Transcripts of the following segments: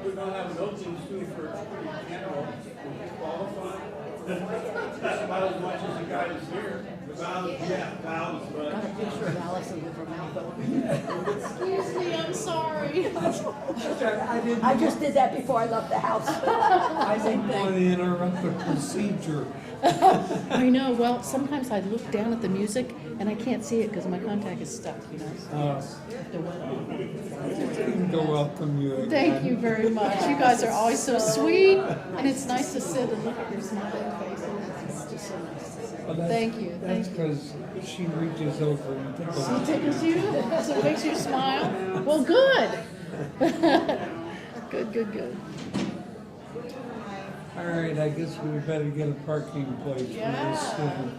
We don't have an opening soon for piano. Qualify. That's about as much as the guy is here. Valves, but. Got a picture of Allison with her mouth open. Excuse me, I'm sorry. I just did that before I left the house. I didn't want to interrupt the procedure. I know, well, sometimes I look down at the music and I can't see it because my contact is stuck, you know. To welcome you again. Thank you very much. You guys are always so sweet, and it's nice to sit and look at your smiling faces. It's just so nice to see. Well, Thank you, That's thank you. because she reaches over and tickles She you. tickles you, so it makes you smile? Well, good. Good, good, good. All right, I guess we better get a parking place for this student.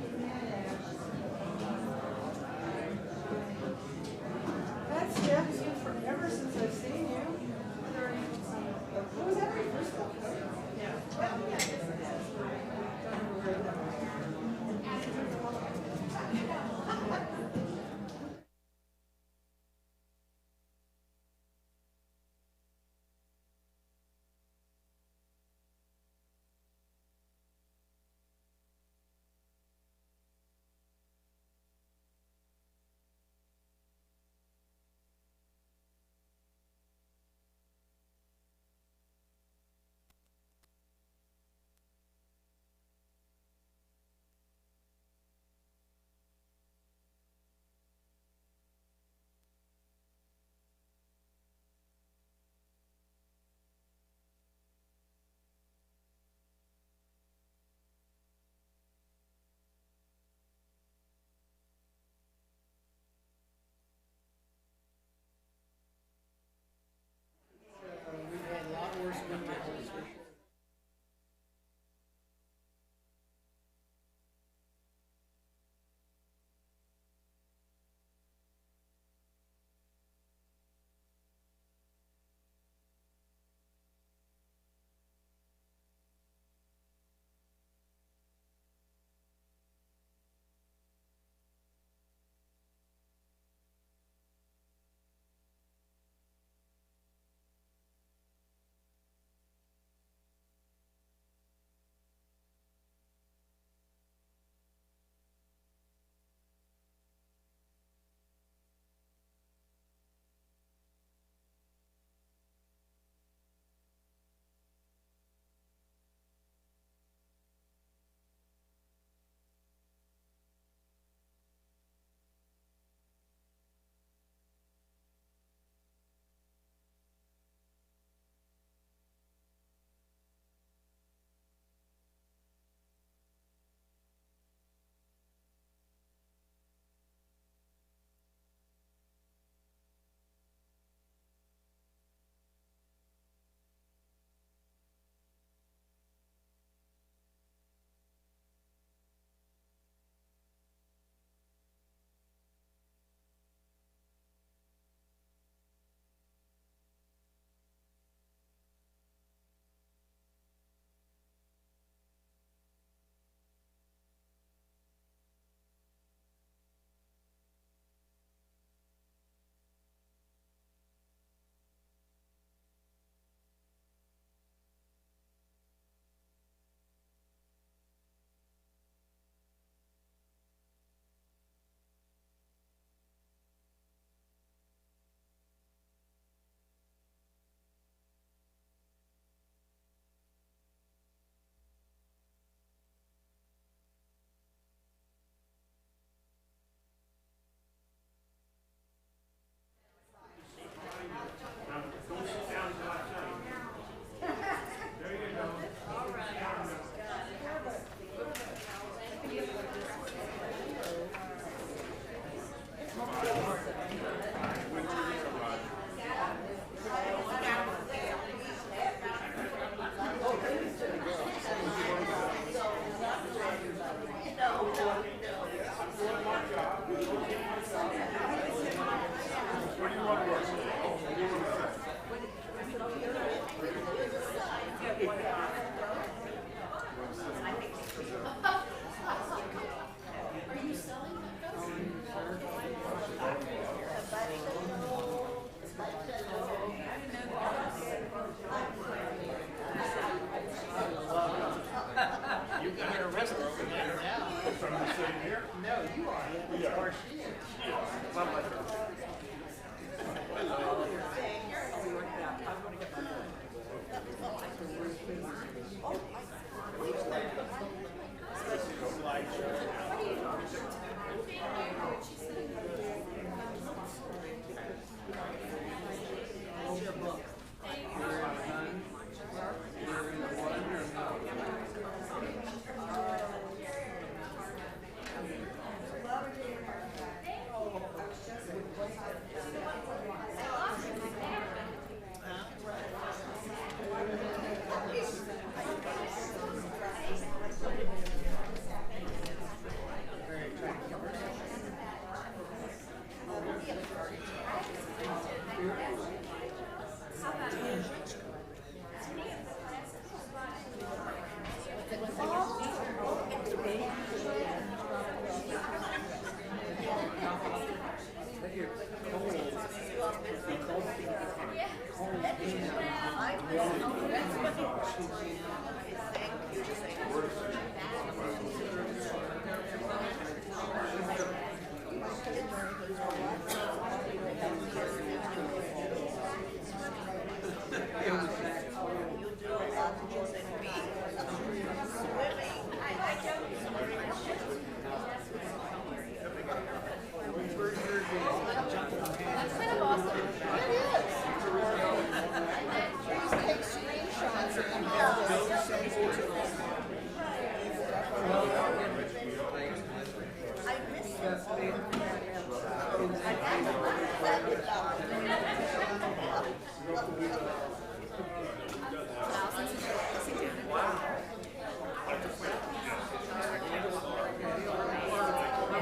That's Jeff. It's been forever since I've seen you. Was that where you first got there? Yeah. Well, yeah, I guess it is. Don't remember where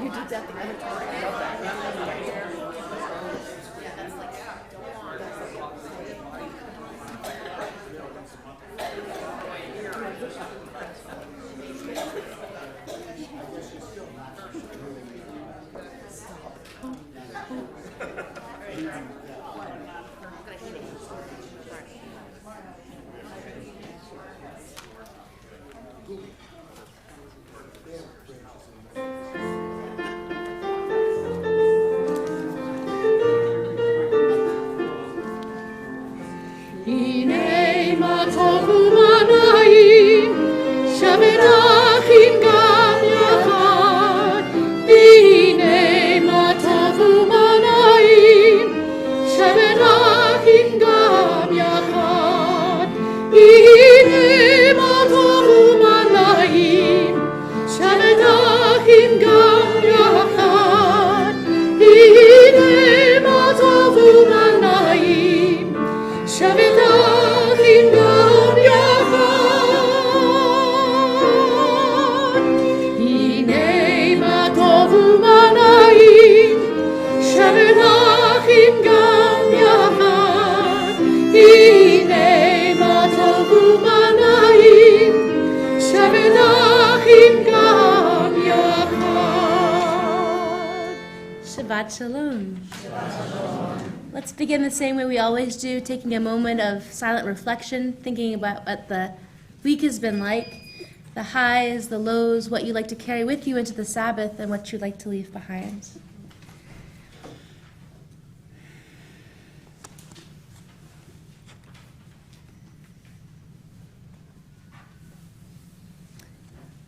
You did that the other time. I love that. הנה מה טוב ומה נעים, שווים גם יחד. הנה מה טוב ומה נעים, שווים גם יחד. הנה מה טוב ומה נעים, שווים גם יחד. הנה מה טוב ומה נעים, שווים גם יחד. הנה מה טוב ומה נעים, שווים גם יחד. הנה מה טוב ומה נעים, שווים גם יחד. Shabbat Shalom. Let's begin the same way we always do, taking a moment of silent reflection, thinking about what the week has been like, the highs, the lows, what you like to carry with you into the Sabbath, and what you'd like to leave behind.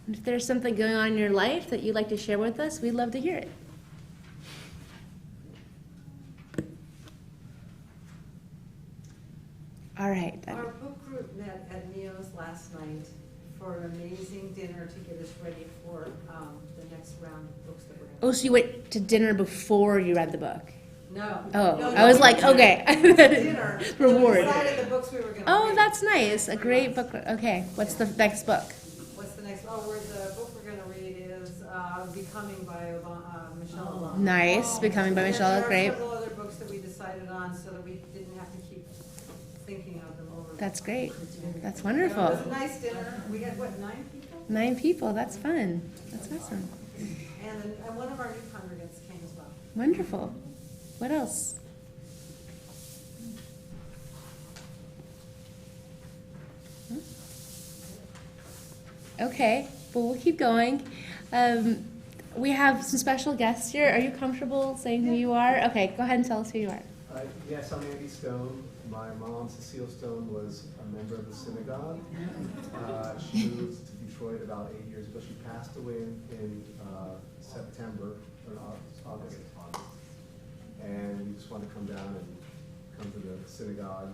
And if there's something going on in your life that you'd like to share with us, we'd love to hear it. All right. Our book group met at Neo's last night for an amazing dinner to get us ready for the next round of books that we're going to. Oh, so you went to dinner before you read the book? No. Oh, No, I was we like, went okay. to dinner. Reward. We decided the books we were going to Oh, read. that's nice. A great book. Okay, what's the next book? What's the next? Oh, the book we're going to read is Becoming by Michelle Obama. Nice. Becoming by And Michelle. There Great. are several other books that we decided on so that we didn't have to keep thinking of them over. That's great. That's It wonderful. was a nice dinner. We had, what, 9 people? 9 people. That's fun. That's awesome. And one of our new congregants came as well. Wonderful. What else? Okay. Well, we'll keep going. we have some special guests here. Are you comfortable saying who you are? Okay, go ahead and tell us who you are. Yes, I'm Andy Stone. My mom, Cecile Stone, was a member of the synagogue. She moved to Detroit about 8 years ago. She passed away in September, or August. And we just wanted to come down and come to the synagogue,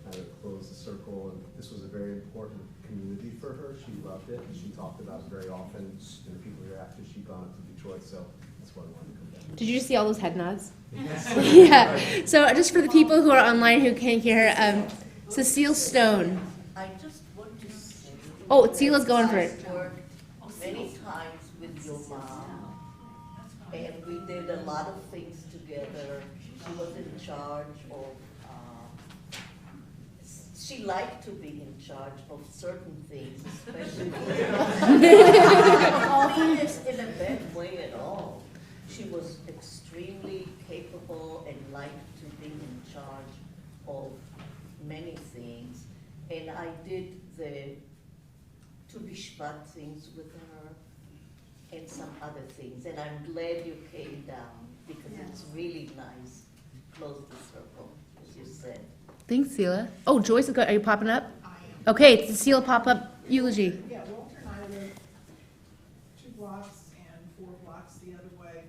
kind of close the circle. And this was a very important community for her. She loved it, and she talked about it very often. And the people here after she'd gone up to Detroit, so that's why I wanted to come down. Did you see all those head nods? Yeah. So just for the people who are online who can't hear, Cecile Stone. I just want to say. Oh, Celia's going for it. I worked many times with your mom, and we did a lot of things together. She was in charge of, she liked to be in charge of certain things, especially. I don't mean this in a bad way at all. She was extremely capable and liked to be in charge of many things. And I did the Tu Bishvat things with her and some other things. And I'm glad you came down because it's really nice. Close the circle, as you said. Thanks, Celia. Oh, Joyce, are you popping up? I am. Okay, it's the Cecile pop-up eulogy. Yeah, Walter and I live 2 blocks and 4 blocks the other way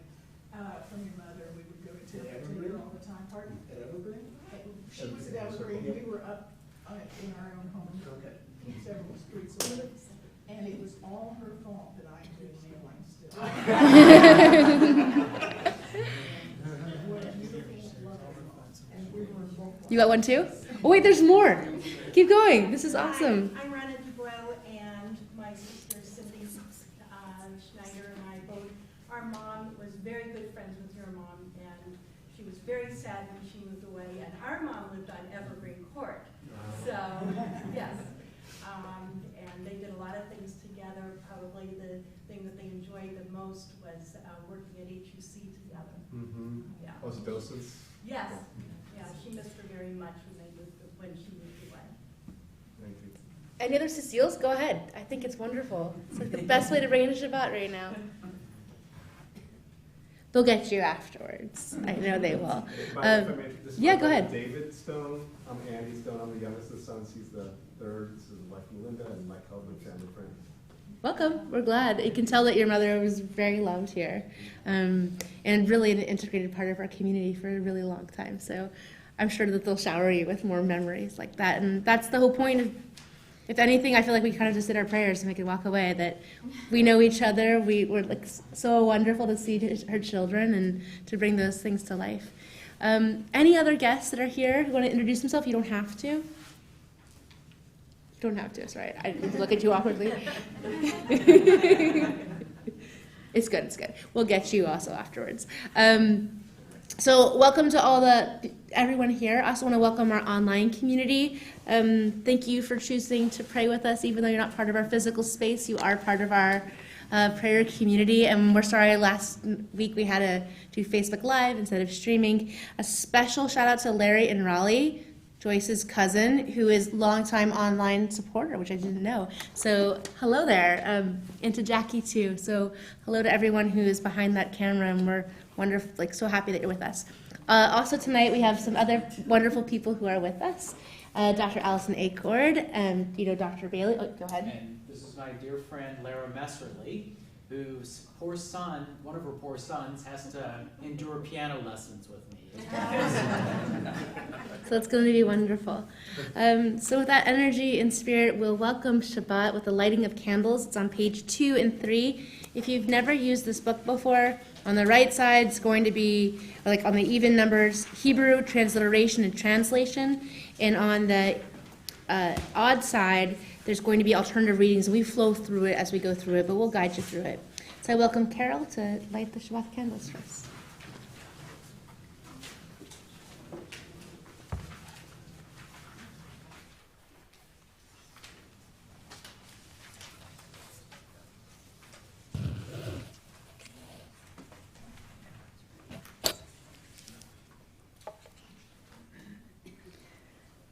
from your mother. We would go to her all the time. Pardon? At Evergreen? She was at Evergreen. We were up in our own home. Okay. Several streets away. And it was all her fault that I do nailing still. And we were both. You got one too? Oh wait, there's more. Keep going. This is awesome. I'm Rana Dubrow, and my sister Cindy Schneider and I both, our mom was very good friends with your mom, and she was very sad when she moved away, and our mom lived on Evergreen Court. So, yes. And they did a lot of things together. Probably the thing that they enjoyed the most was working at HUC together. Mm-hmm. Yeah. Oh, it's docents? Yes. Yeah, she missed her very much when she moved away. Thank you. Any other Ceciles? Go ahead. I think it's wonderful. It's like the best way to bring in a Shabbat right now. They'll get you afterwards. I know they will. Yeah, go ahead. David Stone. I'm Andy Stone. I'm the youngest of the sons. He's the third. This is wife Melinda and Mike Hubman, family friend. Welcome. We're glad. You can tell that your mother was very loved here, and really an integrated part of our community for a really long time. So I'm sure that they'll shower you with more memories like that. And that's the whole point of, if anything, I feel like we kind of just did our prayers and we could walk away, that we know each other. We're like so wonderful to see her children and to bring those things to life. Any other guests that are here who want to introduce themselves? You don't have to. You don't have to, it's right. I didn't look at you awkwardly. It's good, it's good. We'll get you also afterwards. So welcome to everyone here. I also want to welcome our online community. Thank you for choosing to pray with us. Even though you're not part of our physical space, you are part of our prayer community. And we're sorry last week we had to do Facebook Live instead of streaming. A special shout out to Larry in Raleigh, Joyce's cousin, who is longtime online supporter, which I didn't know. So hello there, and to Jackie too. So hello to everyone who is behind that camera, and we're wonderful, like so happy that you're with us. Also tonight we have some other wonderful people who are with us. Dr. Allison Acord, and Dr. Bailey. Oh, go ahead. And this is my dear friend Lara Messerly, whose poor son, one of her poor sons, has to endure piano lessons with me. So it's going to be wonderful. So with that energy and spirit, we'll welcome Shabbat with the lighting of candles. It's on page 2 and 3. If you've never used this book before, on the right side it's going to be, like on the even numbers, Hebrew transliteration and translation. And on the odd side, there's going to be alternative readings. We flow through it as we go through it, but we'll guide you through it. So I welcome Carol to light the Shabbat candles for us.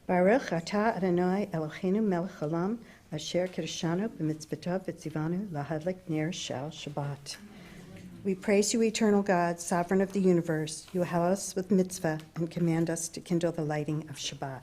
Baruch atah Adonai Eloheinu melech haolam asher kiddushanu b'mitzvotav v'tzivanu lahadlik ner shel Shabbat. We praise you, eternal God, sovereign of the universe. You hail us with mitzvah and command us to kindle the lighting of Shabbat.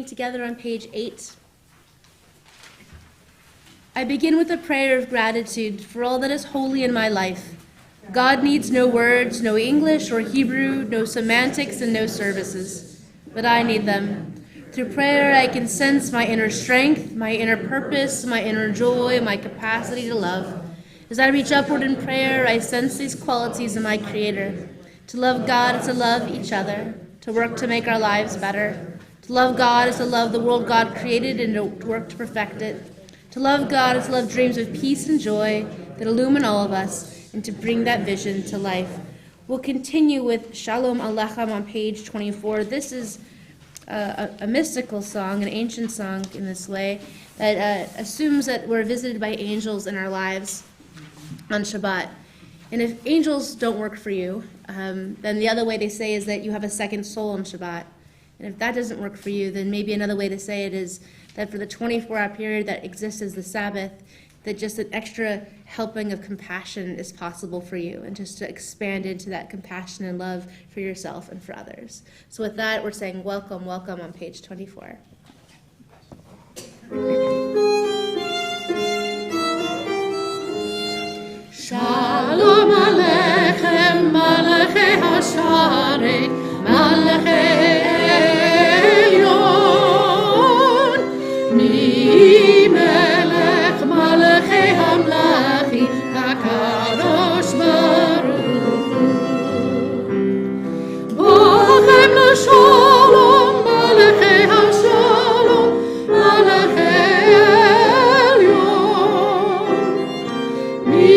Together on page 8. I begin with a prayer of gratitude for all that is holy in my life. God needs no words, no English or Hebrew, no semantics and no services, but I need them. Through prayer, I can sense my inner strength, my inner purpose, my inner joy, my capacity to love. As I reach upward in prayer, I sense these qualities in my Creator. To love God is to love each other, to work to make our lives better. To love God is to love the world God created and to work to perfect it. To love God is to love dreams of peace and joy that illumine all of us and to bring that vision to life. We'll continue with Shalom Alechem on page 24. This is a mystical song, an ancient song in this way, that assumes that we're visited by angels in our lives on Shabbat. And if angels don't work for you, then the other way they say is that you have a second soul on Shabbat. And if that doesn't work for you, then maybe another way to say it is that for the 24-hour period that exists as the Sabbath, that just an extra helping of compassion is possible for you, and just to expand into that compassion and love for yourself and for others. So with that, we're saying welcome, welcome on page 24. Shalom Aleichem, Malachei Hasharei, Malachei Mi melech malachei hamlachi hakadosh baruch hu Bochem l'shalom malachei hashalom malachei elyon Mi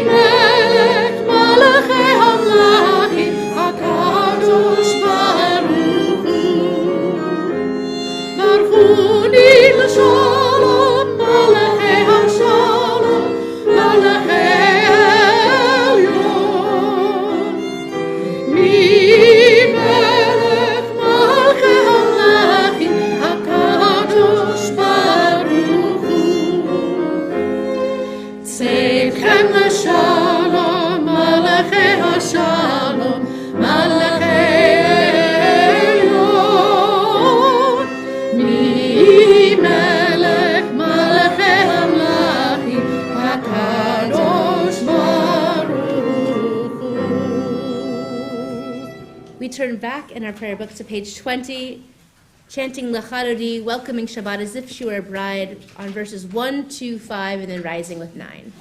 melech malachei hamlachi hakadosh baruch hu Shalom, Malachei HaShalom, Malachei Elyon. Mi melech malchei hamlachim, HaKadosh Baruch Hu. Tzedchem l'shalom, Malachei HaShalom, Malachei We turn back in our prayer book to page 20, chanting Lechadodi, welcoming Shabbat as if she were a bride, on verses 1, 2, 5, and then rising with 9.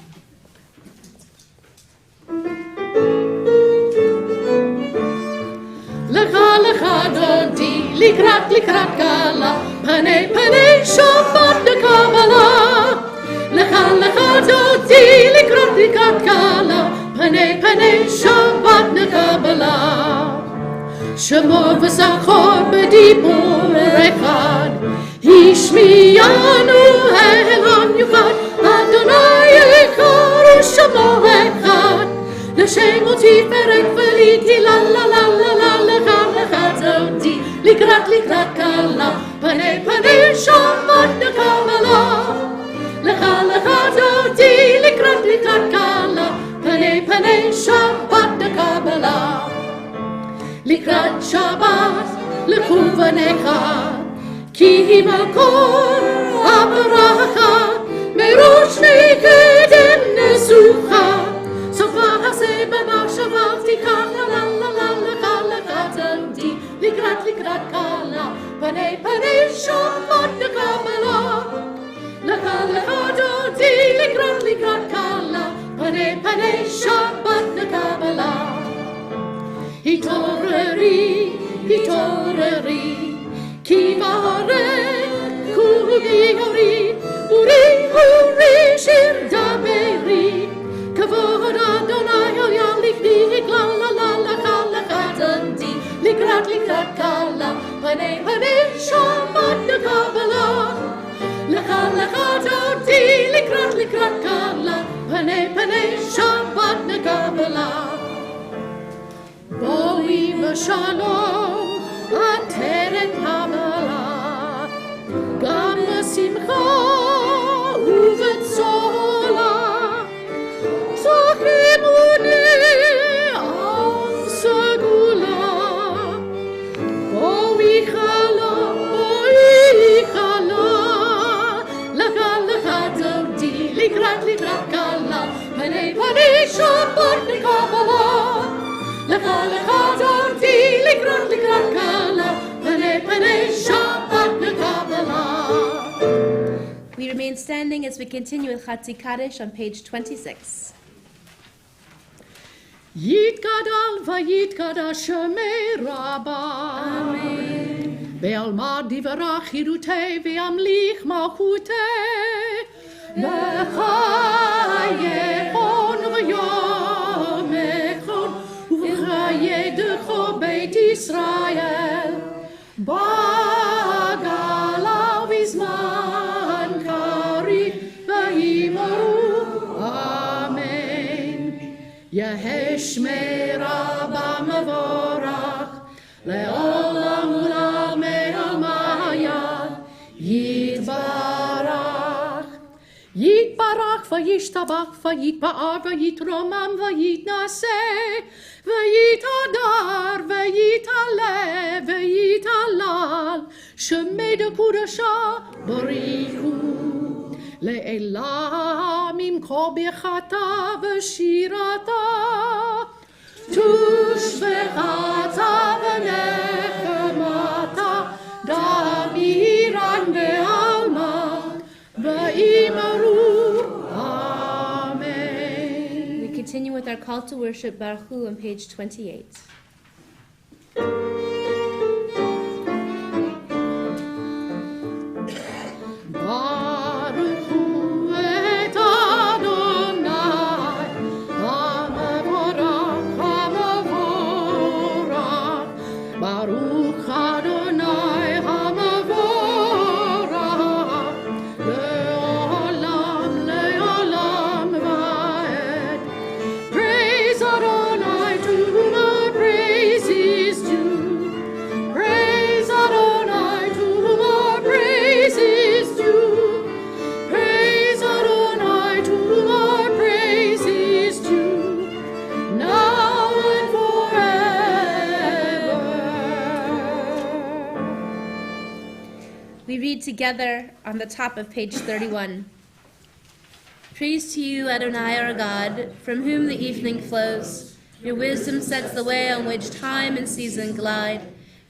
Lecha lecha dodi, likrat kala, panei Shabbat nekabala. Lecha lecha dodi, likrat kala, panei Shabbat nekabala. Shemo v'zachor b'dibur echad, Hishmiyanu elam yuchad, Adonai echad u'shemo echad. L'shemo tiferet v'liti la la la la la lecha lecha dodi, likrat kala, panei Shabbat nekabala. Lecha lecha dodi, likrat kala, panei Shabbat nekabala. Likrat Shabbat, לכווניך, כי היא מקור הברכה, מראש מקדם נשוכה. סופה הזה במחשבה תיקח לה לך תלדי, לקראת קלה, פני שבת נקבלה. לך דודי, לקראת קלה, פני שבת נקבלה. התעוררי, כי בערב כולי אורי, אורי שיר דברי. כבוד אדוני על ים לפני לך תלדי, לקראת קלה, פני שבת נקבלה. לך דודי, לקראת קלה, פני שבת נקבלה. בואי בשלום, עטרת המלה, גם בשמחה ובצהלה. זכימוני עם סגולה, בואי חלה, לך דודי, לקראת קלה, פני שבת נקבלה. לך דודי, לקראת קלה, פני שבת נקבלה. We remain standing as we continue with Chatzi Kaddish on page 26. יתגדל ויתקדש שמי רבה. אמן. בעלמא דברה חירותי וימליך מלכותי. בחייכון ויומכון ובחיי דרכו בית ישראל. בגלה ובזמן קריב ויאמרו אמן. יהא שמי רבה מבורך לעולם ולעולמי עלמיא. יתברך וישתבח ויתפאר ויתרומם ויתנשא ויתהדר ויתעלה ויתהלל. שמי דקודשה בריחו לעילם עם כל ברכתה ושירתה. תושבחתה ונחמתה, דמירן בעלמא ויאמרו amen. We continue with our call to worship Baruch Hu on page 28. Baruch Hu et Adonai, hamavorach, Baruch Adonai, hamavorach, le'olam, le'olam va'ed. Praise Adonai, to whom all praise is due. Praise Adonai, to whom all praise is due. Praise Adonai, to whom all praise is due, now and forever. We read together on the top of page 31. Praise to you, Adonai our God, from whom the evening flows. Your wisdom sets the way on which time and season glide.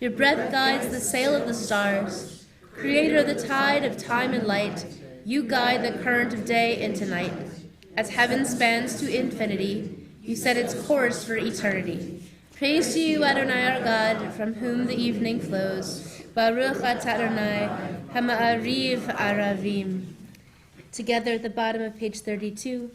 Your breath guides the sail of the stars. Creator of the tide of time and light, you guide the current of day into night. As heaven spans to infinity, you set its course for eternity. Praise to you, Adonai our God, from whom the evening flows. Baruch atah Adonai, hama'ariv aravim. Together at the bottom of page 32.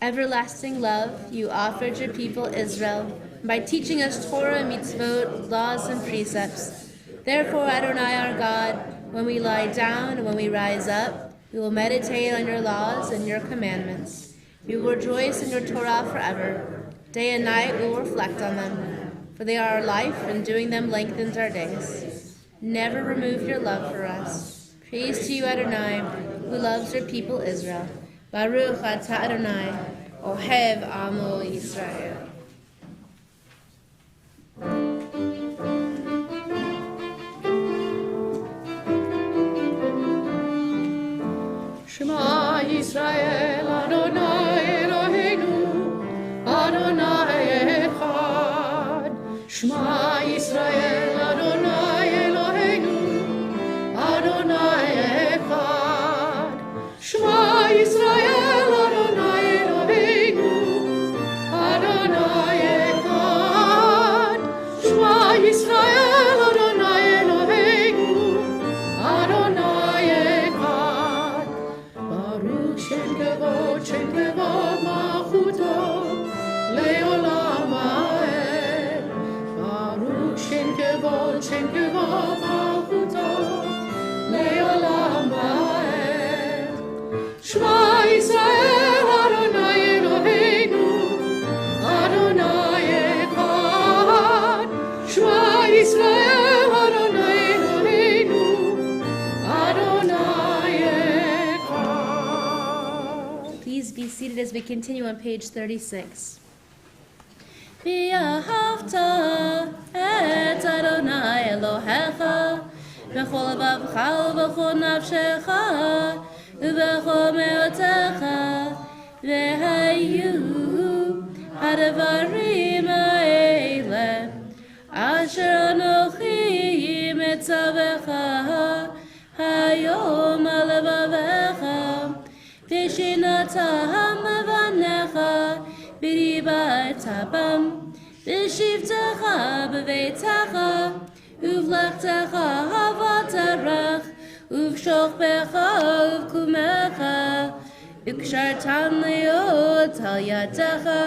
Everlasting love, you offered your people Israel by teaching us Torah, mitzvot, laws, and precepts. Therefore, Adonai our God, when we lie down and when we rise up, we will meditate on your laws and your commandments. We will rejoice in your Torah forever. Day and night we will reflect on them, for they are our life, and doing them lengthens our days. Never remove your love for us. Praise to you, Adonai, who loves your people Israel. Baruch atah Adonai, Ohev Amo Yisrael. Shema Yisrael Adonai Eloheinu Adonai Echad. Shema Yisrael Adonai Eloheinu Adonai Echad. Shema Yisrael Adonai Eloheinu Adonai Echad. Baruch Shem Kevod Malchuto Leolam Vaed. Baruch Shem Kevod Malchuto Leolam Vaed. Shema Yisrael Adonai Eloheinu Adonai Echad. Shema Yisrael Adonai Eloheinu Adonai Echad. Please be seated as we continue on page 36. V'ahavta et Adonai Elohecha b'chol levavecha u'b'chol nafshecha u'b'chol me'otecha v'hayu hadavarim ha'ele asher anochi mitzavecha hayom al levavecha v'shinatam avanecha b'ribatabam v'shivtecha b'veitecha uvlechtecha havatarach uvshochbecha uvkumecha ukshartan leot al yadecha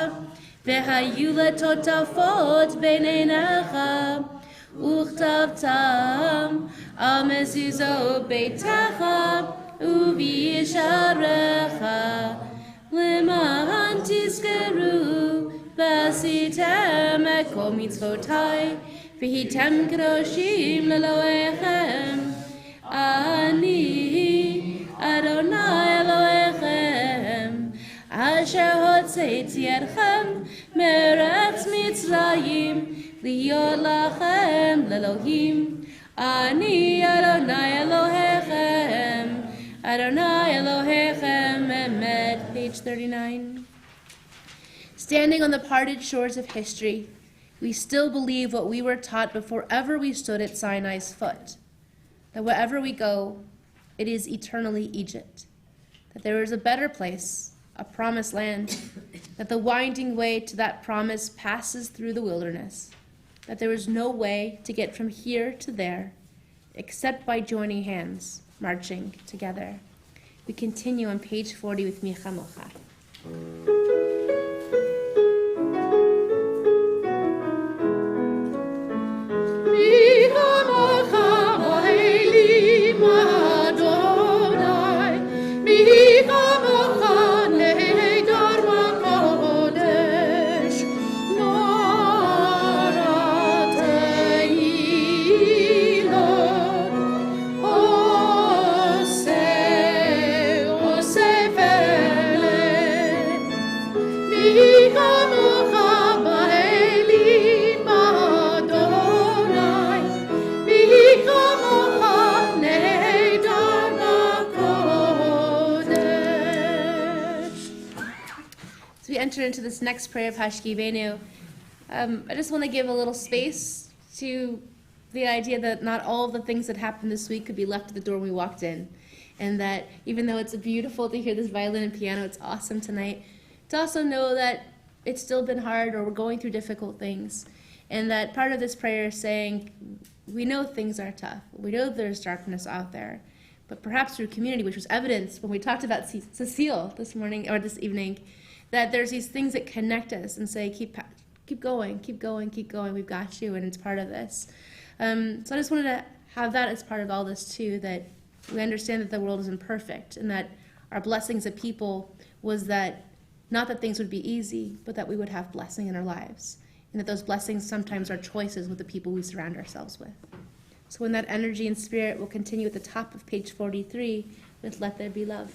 v'hayu letotafot b'neinecha uchtavtam al mezuzot beitecha uv'yisharecha L'ma'an tizkeru v'asitem et kol mitzvotai v'hitem kadoshim l'Elohechem Ani Adonai Elohechem asher hotzeiti etchem me'eretz Mitzrayim li'yot lachem l'Elohim Ani Adonai Elohechem Adonai Elohechem Emet, page 39. Standing on the parted shores of history, we still believe what we were taught before ever we stood at Sinai's foot, that wherever we go, it is eternally Egypt, that there is a better place, a promised land, that the winding way to that promise passes through the wilderness, that there is no way to get from here to there except by joining hands, marching together. We continue on page 40 with Micha Mocha. Enter into this next prayer of Hashkivenu, I just want to give a little space to the idea that not all of the things that happened this week could be left at the door when we walked in, and that even though it's beautiful to hear this violin and piano, it's awesome tonight, to also know that it's still been hard or we're going through difficult things, and that part of this prayer is saying, we know things are tough, we know there's darkness out there, but perhaps through community, which was evidenced when we talked about Cecile this morning or this evening, that there's these things that connect us and say, keep going, we've got you, and it's part of this. So I just wanted to have that as part of all this too, that we understand that the world isn't perfect, and that our blessings of people was that, not that things would be easy, but that we would have blessing in our lives, and that those blessings sometimes are choices with the people we surround ourselves with. So in that energy and spirit, we'll continue at the top of page 43 with Let There Be Love.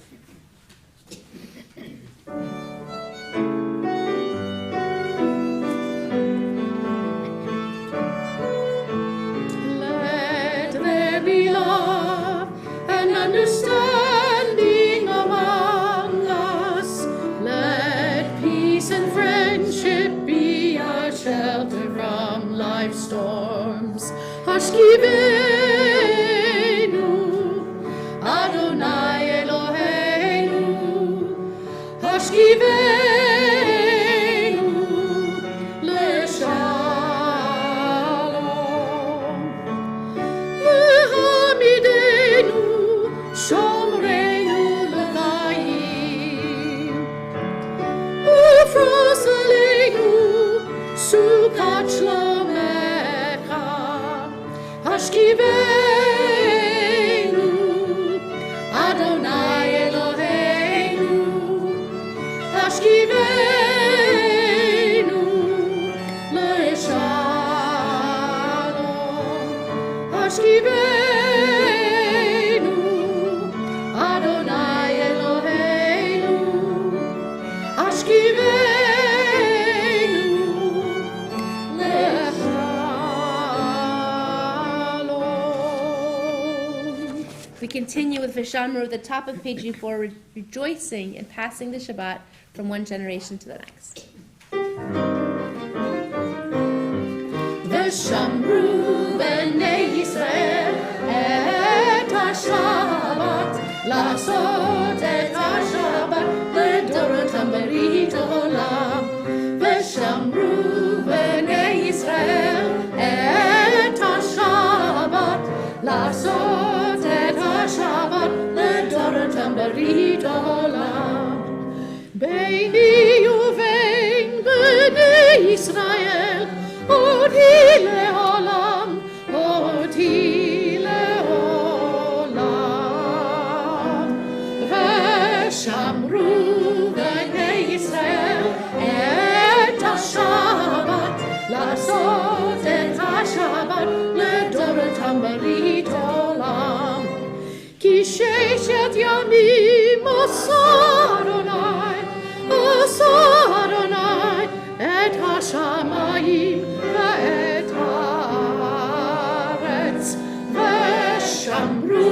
Let there be love and understanding among us. Let peace and friendship be our shelter from life's storms. Hashkivenu, Adonai Eloheinu, Hashkivenu, Leshalom. V'hamidenu, Shomreinu l'chaim, Ufros aleinu, Sukat shlomecha, Hashkivenu, Adonai Eloheinu, Hashkivenu, Leshalom, Hashkivenu, Adonai Eloheinu, Hashkivenu, Leshalom. We continue with Vishamru at the top of page 4, rejoicing and passing the Shabbat from one generation to the next. ושמרו בני ישראל את השבת, לעשות את השבת לדורותם ברית עולם. ושמרו בני ישראל את השבת, לעשות את השבת לדורותם ברית עולם. ביני ובין בני ישראל אותי לעולם, אותי לעולם. ושמרו בני ישראל את השבת, לעשות את השבת לדורותם ברית עולם. כי ששת ימים עשה אדוני את השמיים ואת הארץ. ושמרו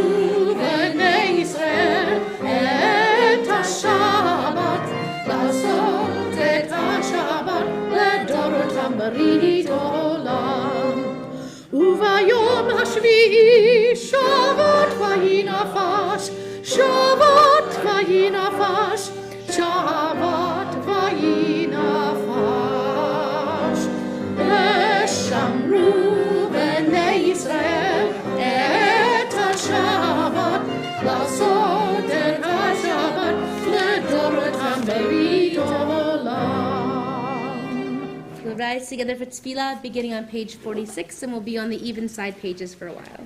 בני ישראל את השבת, לעשות את השבת לדורותם ברית עולם. וביום השביעי שבת ויהי נפש, שבת ויהי נפש, שבת ויהי נפש. ושמרו בני ישראל את השבת, לעשות את השבת לדורותם ברית עולם. We'll rise together for Tefillah, beginning on page 46, and we'll be on the even side pages for a while.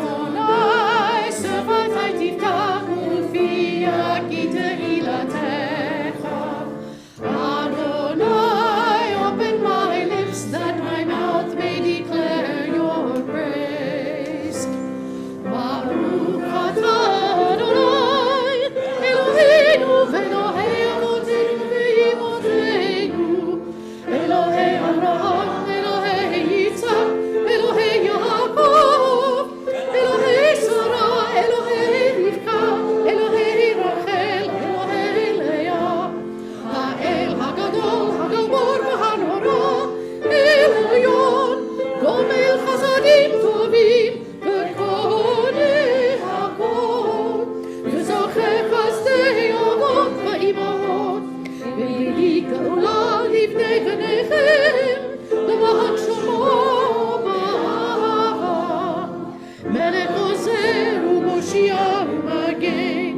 Adonai, Sevatai Tiftachu Fia Ki Tehilatecha. Adonai, open my lips that my mouth may declare your praise. Baruch atah Adonai, Eloheinu v'Elohei avotenu v'imotenu, Elohei Avraham, Elohei Yitzhak, Elohei Yaakov, Elohei Sarah, Elohei Rivka, Elohei Rachel, Elohei Leah, Ha'el Hagadol, Hagabor v'Hanora, El Elyon, Gomel Chasadim Tovim, וכל הכל, וזוכה חסדי אבות ואימהות, ויהי גאולה לבני בניכם, למען שלמה באהבה. מלך עוזר ומושיע ומגן,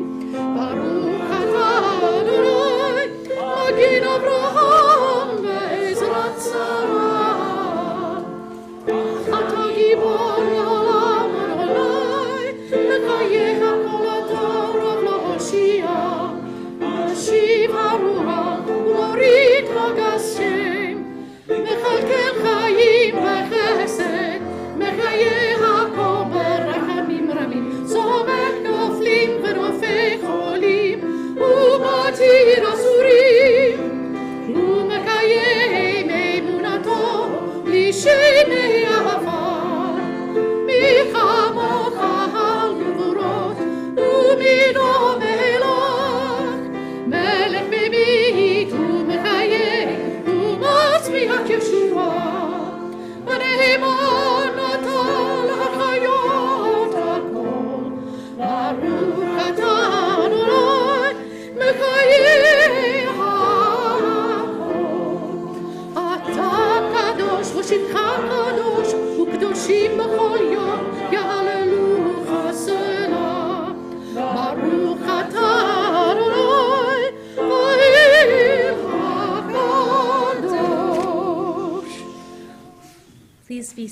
ברוך אתה אדוני, מגן אברהם בעזרת שרה. אתה גיבור לעולם אדוני, לחייך כל התורה להושיע. משיב הרוח ומוריד הגשם, מכלכל חיים בחסד, מחיה הכל ברחמים רבים. סומך נופלים ורופא חולים, ומתיר אסורים, ומקיים אמונתו בלי שמי עפר. מי כמוך על גבורות, ומינו מלך,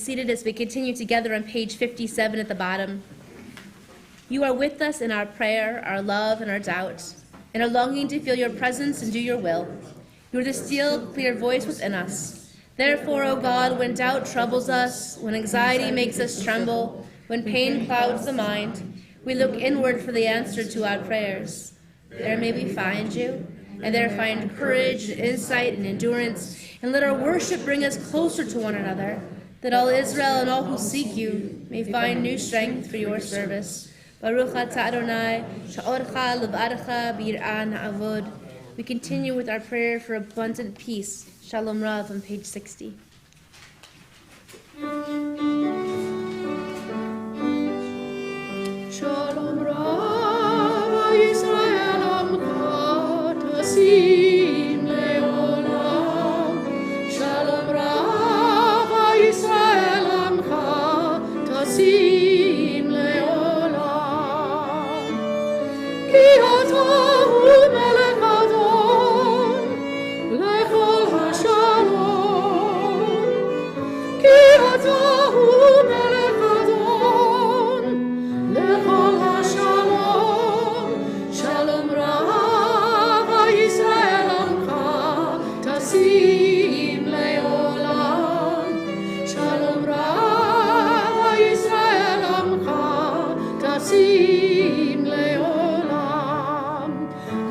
seated as we continue together on page 57 at the bottom. You are with us in our prayer, our love, and our doubt, and our longing to feel your presence and do your will. You are the still, clear voice within us. Therefore, O God, when doubt troubles us, when anxiety makes us tremble, when pain clouds the mind, we look inward for the answer to our prayers. There may we find you, and there find courage and insight and endurance, and let our worship bring us closer to one another, that all Israel and all who seek you may find new strength for your service. Baruch atah Adonai, sha'orcha levarecha b'yir'ah na'avod. We continue with our prayer for abundant peace. Shalom Rav on page 60. Shalom Rav Yisrael Amcha Tasim Leolam. Shalom Rav Yisrael Amcha Tasim Leolam. Ki ata hu melech Adon lechol hashalom. Ki ata hu melech Adon lechol hashalom. Shalom Rav Yisrael Amcha Tasim Leolam. Shalom Rav Yisrael Amcha Tasim Leolam.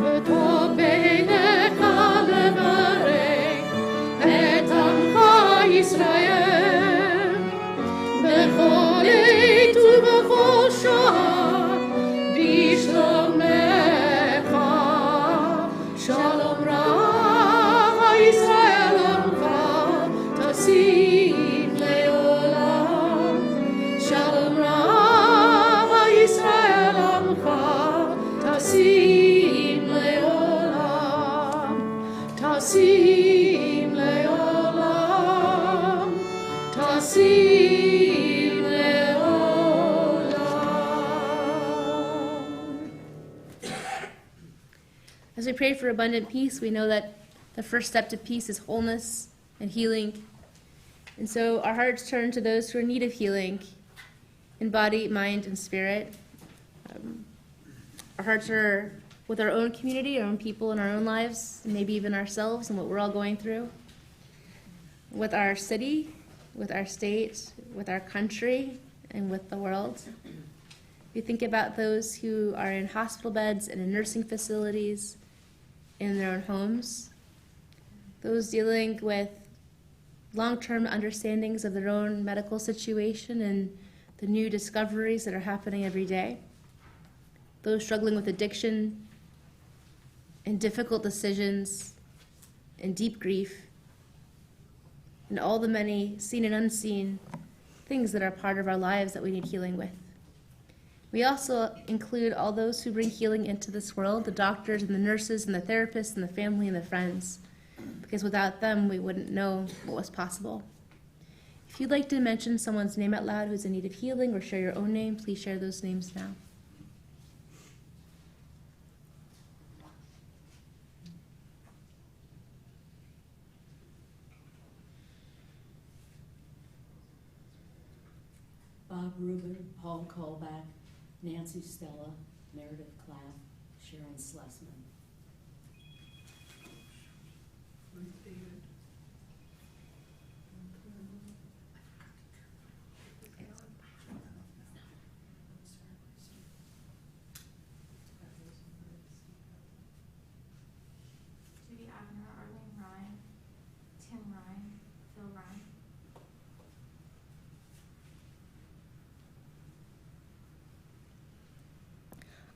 V'tov beinecha levarech et Amcha Yisrael. Bechol עת ובכל שעה בשלומך. שלום רב ישראל עמך תשים לעולם. שלום רב ישראל עמך תשים לעולם. תשים לעולם. תשים לעולם. As we pray for abundant peace, we know that the first step to peace is wholeness and healing. And so our hearts turn to those who are in need of healing in body, mind, and spirit. Our hearts are with our own community, our own people in our own lives, and maybe even ourselves and what we're all going through. With our city, with our state, with our country, and with the world. We think about those who are in hospital beds and in nursing facilities, in their own homes, those dealing with long-term understandings of their own medical situation and the new discoveries that are happening every day, those struggling with addiction and difficult decisions and deep grief, and all the many seen and unseen things that are part of our lives that we need healing with. We also include all those who bring healing into this world, the doctors and the nurses and the therapists and the family and the friends, because without them, we wouldn't know what was possible. If you'd like to mention someone's name out loud who's in need of healing or share your own name, please share those names now. Bob Rubin, Paul Kolbach, Nancy Stella, Meredith Clapp, Sharon Slessman. Ruth David. Judy Abner, Arlene Ryan, Tim Ryan, Phil Ryan.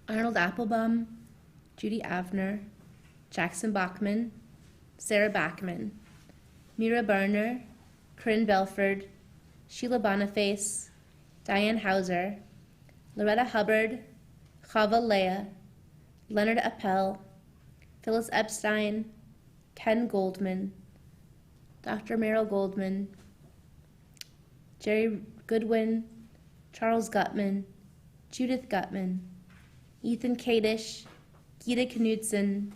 Arnold Applebaum, Judy Avner, Jackson Bachman, Sarah Bachman, Mira Barner, Corinne Belford, Sheila Boniface, Diane Hauser, Loretta Hubbard, Chava Leah, Leonard Appel, Phyllis Epstein, Ken Goldman, Dr. Merrill Goldman, Jerry Goodwin, Charles Gutman, Judith Gutman, Ethan Kadish, Gita Knudsen,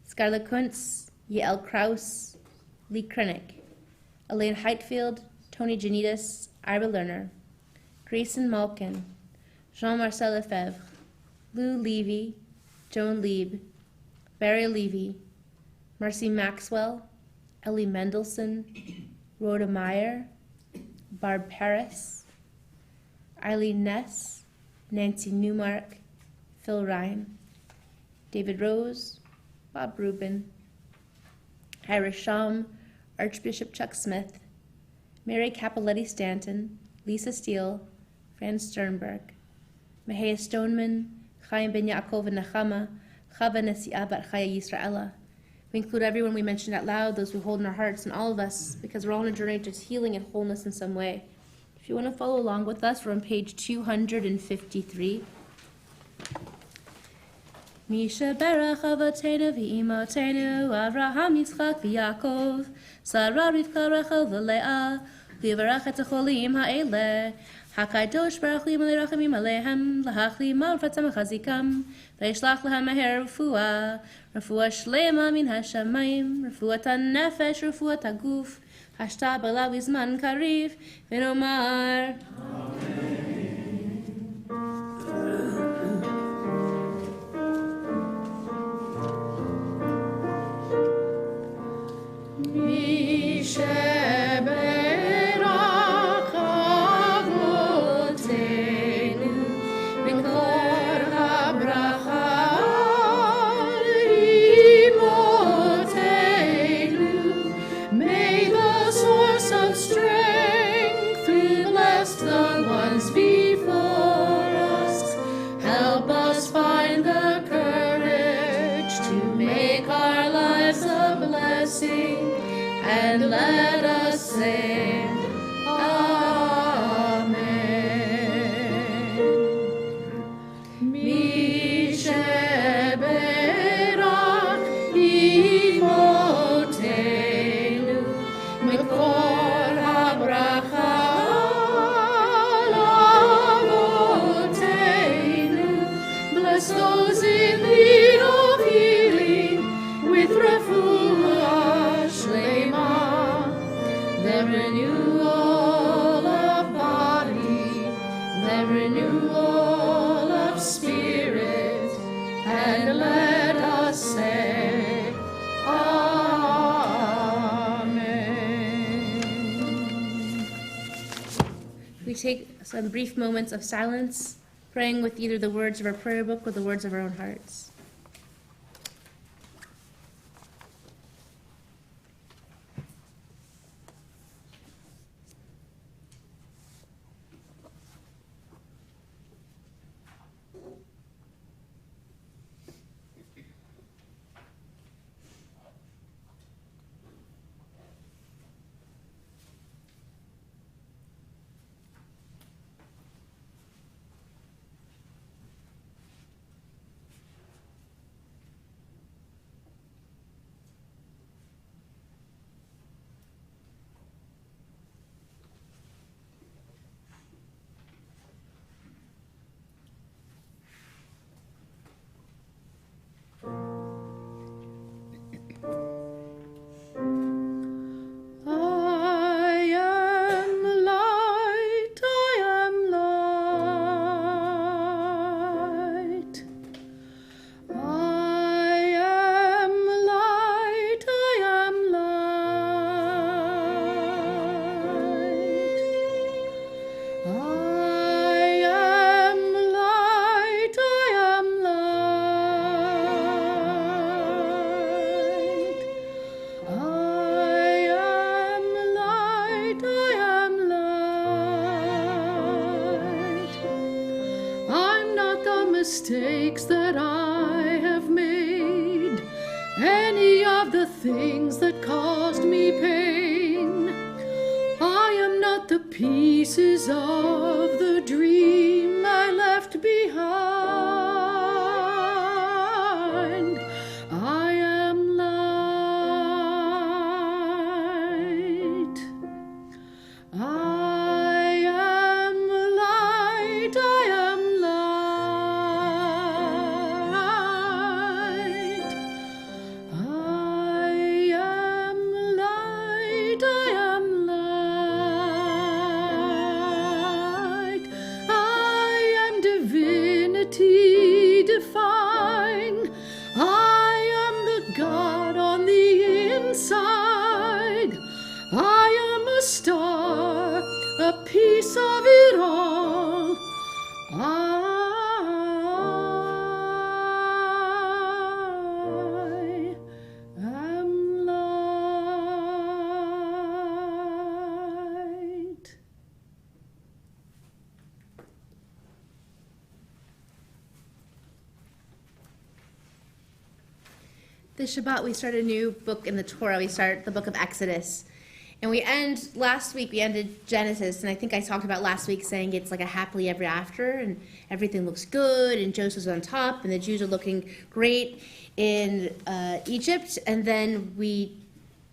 Scarlett Kuntz, Yael Kraus, Lee Krennick, Elaine Heitfield, Tony Janitas, Ira Lerner, Grayson Malkin, Jean-Marcel Lefebvre, Lou Levy, Joan Lieb, Barry Levy, Marcy Maxwell, Ellie Mendelson, Rhoda Meyer, Barb Paris, Eileen Ness, Nancy Newmark, Phil Ryan, David Rose, Bob Rubin, Ira Shum, Archbishop Chuck Smith, Mary Capoletti Stanton, Lisa Steele, Fran Sternberg, Mahaya Stoneman, Chaim Ben Yaakov and Nechama, Chava Nesi'ah Bat Chaya Yisraela. We include everyone we mentioned out loud, those we hold in our hearts, and all of us, because we're all on a journey to healing and wholeness in some way. If you want to follow along with us, we're on page 253. Misha Berach Avotenu V'imotenu Avraham Yitzchak V'Yakov Sarah Rivka Rachel V'Leah Livarach et Acholim Ha'eleh HaKadosh Baruch Hu Yimalei Rachamim Alehem Lahachli Ma'urfatzam Chazikam V'yishlach Lahem Meher Refuah Shlema Min HaShamayim Refuat HaNefesh Refuat HaGuf Hashta B'la V'zman Kariv V'nomar and let us sing, Amen. Misheberach imotenu mikor habracha lavotenu. Bless those in need of healing with refuah shlema. The renewal of body, the renewal of spirit, and let us say, Amen. We take some brief moments of silence, praying with either the words of our prayer book or the words of our own hearts. Mistakes that I have made, any of the things that caused me pain. I am not the pieces of the dream I left behind. I am light. I am light. I am light. I am light. I am light. This Shabbat, we start a new book in the Torah. We start the book of Exodus. And we ended Genesis, and I think I talked about last week saying it's like a happily ever after, and everything looks good, and Joseph's on top, and the Jews are looking great in Egypt. And then we